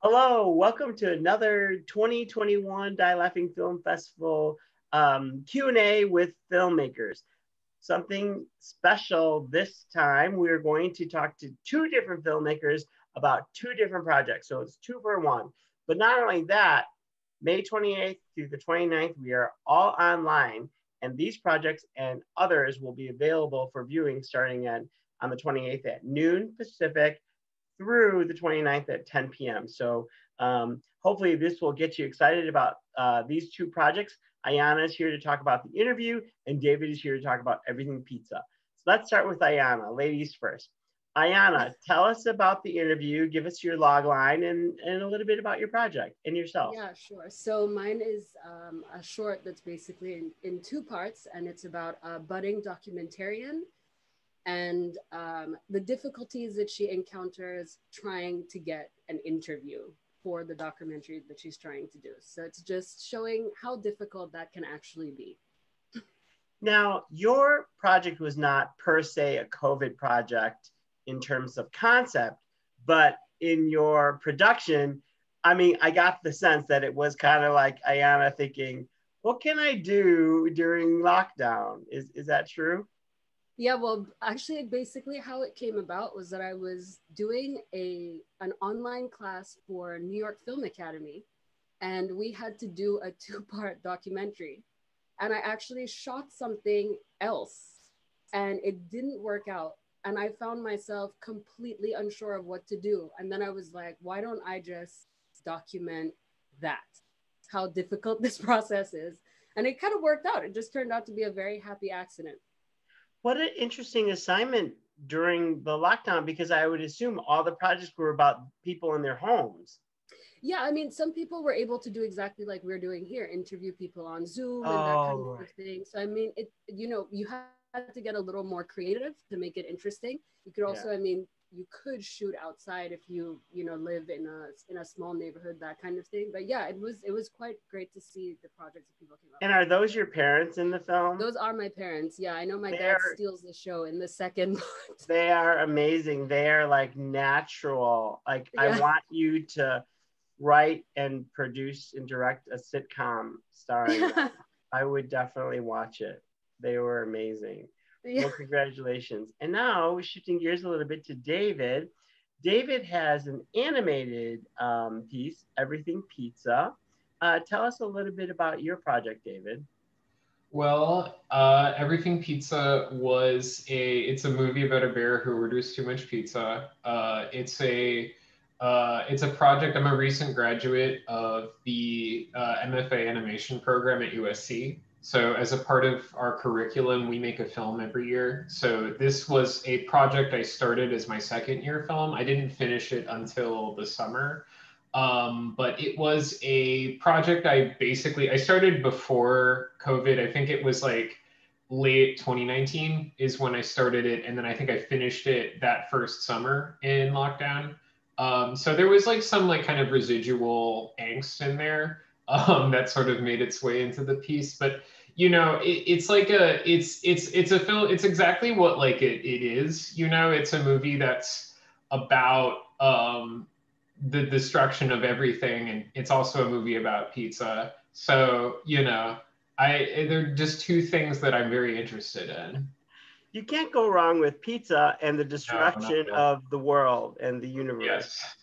Hello, welcome to another 2021 Die Laughing Film Festival Q&A with filmmakers. Something special this time, we're going to talk to two different filmmakers about two different projects. So it's two for one. But not only that, May 28th through the 29th, we are all online, and these projects and others will be available for viewing starting on the 28th at noon Pacific, through the 29th at 10 p.m. So hopefully this will get you excited about these two projects. Ayana is here to talk about the interview, and David is here to talk about everything pizza. So let's start with Ayana, ladies first. Ayana, tell us about the interview, give us your log line, and a little bit about your project and yourself. Yeah, sure. So mine is a short that's basically in two parts, and it's about a budding documentarian and the difficulties that she encounters trying to get an interview for the documentary that she's trying to do. So it's just showing how difficult that can actually be. Now, your project was not per se a COVID project in terms of concept, but in your production, I mean, I got the sense that it was kind of like Ayana thinking, what can I do during lockdown? Is that true? Yeah, well, actually, basically, how it came about was that I was doing an online class for New York Film Academy, and we had to do a two-part documentary. And I actually shot something else, and it didn't work out. And I found myself completely unsure of what to do. And then I was like, why don't I just document that? How difficult this process is. And it kind of worked out. It just turned out to be a very happy accident. What an interesting assignment during the lockdown, because I would assume all the projects were about people in their homes. Yeah, I mean, some people were able to do exactly like we're doing here, interview people on Zoom and that kind Oh, of right. thing. So I mean, you had to get a little more creative to make it interesting. You could also, I Yeah. mean, you could shoot outside if you live in a small neighborhood, that kind of thing. But yeah, it was quite great to see the projects that people came up And with. are those your parents in the film? Those are my parents. Yeah, I know my dad They're steals the show in the second part. they are amazing. They are like natural. Like I Yeah. want you to write and produce and direct a sitcom starring them. I would definitely watch it. They were amazing. Yeah. Well, congratulations. And now shifting gears a little bit to David. David has an animated piece, Everything Pizza. Tell us a little bit about your project, David. Everything Pizza it's a movie about a bear who orders too much pizza. It's a project. I'm a recent graduate of the MFA animation program at USC. So as a part of our curriculum, we make a film every year. So this was a project I started as my second year film. I didn't finish it until the summer. But it was a project I started before COVID. I think it was like late 2019 is when I started it, and then I think I finished it that first summer in lockdown. So there was like some like kind of residual angst in there that sort of made its way into the piece. But it's like it's a film. It's exactly what like it is. It's a movie that's about the destruction of everything, and it's also a movie about pizza. So they're just two things that I'm very interested in. You can't go wrong with pizza and the No, not destruction at all. of the world and the universe. Yes.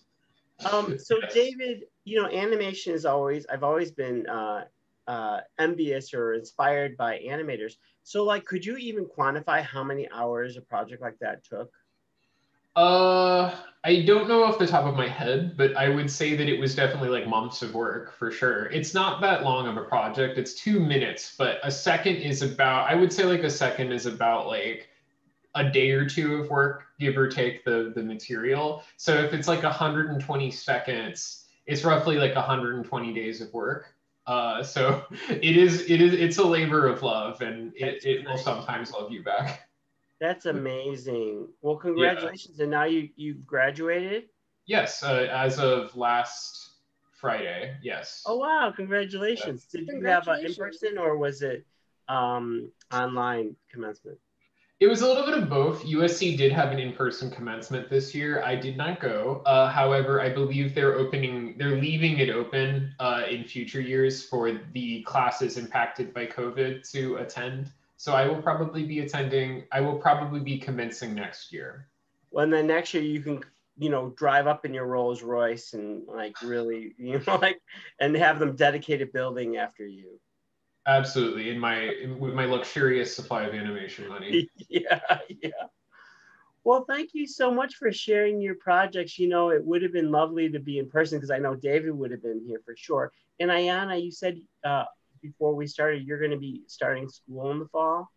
So Yes. David, animation is I've always been envious or inspired by animators. So like, could you even quantify how many hours a project like that took? I don't know off the top of my head, but I would say that it was definitely like months of work for sure. It's not that long of a project. It's 2 minutes, but I would say like a second is about like a day or two of work, give or take the material. So if it's like 120 seconds, it's roughly like 120 days of work. So it's a labor of love, and That's it will great. sometimes love you back. That's amazing. Well, Yeah. congratulations. And now you've graduated. Yes. As of last Friday. Oh Yes. wow, Yeah. congratulations. Did you have an Congratulations. in-person or was it online commencement? It was a little bit of both. USC did have an in-person commencement this year. I did not go. However, I believe they're leaving it open in future years for the classes impacted by COVID to attend. So I will probably be attending. I will probably be commencing next year. Well, and then next year you can, you know, drive up in your Rolls Royce and like really, you know, like, and have them dedicate a building after you. Absolutely, with my luxurious supply of animation money. Yeah, yeah. Well, thank you so much for sharing your projects. You know, it would have been lovely to be in person because I know David would have been here for sure. And Ayana, you said before we started, you're going to be starting school in the fall.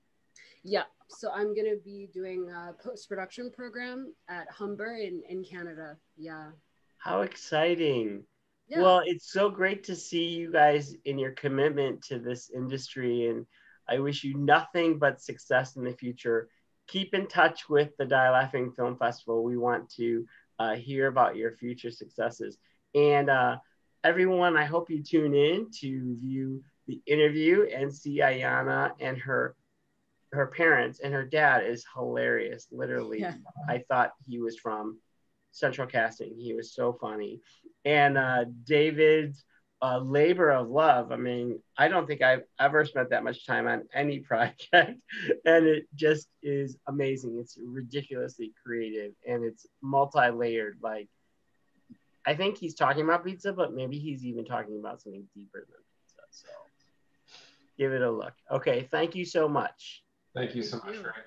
Yeah, so I'm going to be doing a post-production program at Humber in Canada. Yeah. How exciting. Yeah. Well, it's so great to see you guys in your commitment to this industry. And I wish you nothing but success in the future. Keep in touch with the Die Laughing Film Festival. We want to hear about your future successes. And everyone, I hope you tune in to view the interview and see Ayana and her parents, and her dad is hilarious. Literally, yeah. I thought he was from Central Casting. He was so funny. And David's labor of love. I mean, I don't think I've ever spent that much time on any project, and it just is amazing. It's ridiculously creative, and it's multi-layered. Like, I think he's talking about pizza, but maybe he's even talking about something deeper than pizza. So give it a look. Okay, thank you so much. Thank you so much, Frank.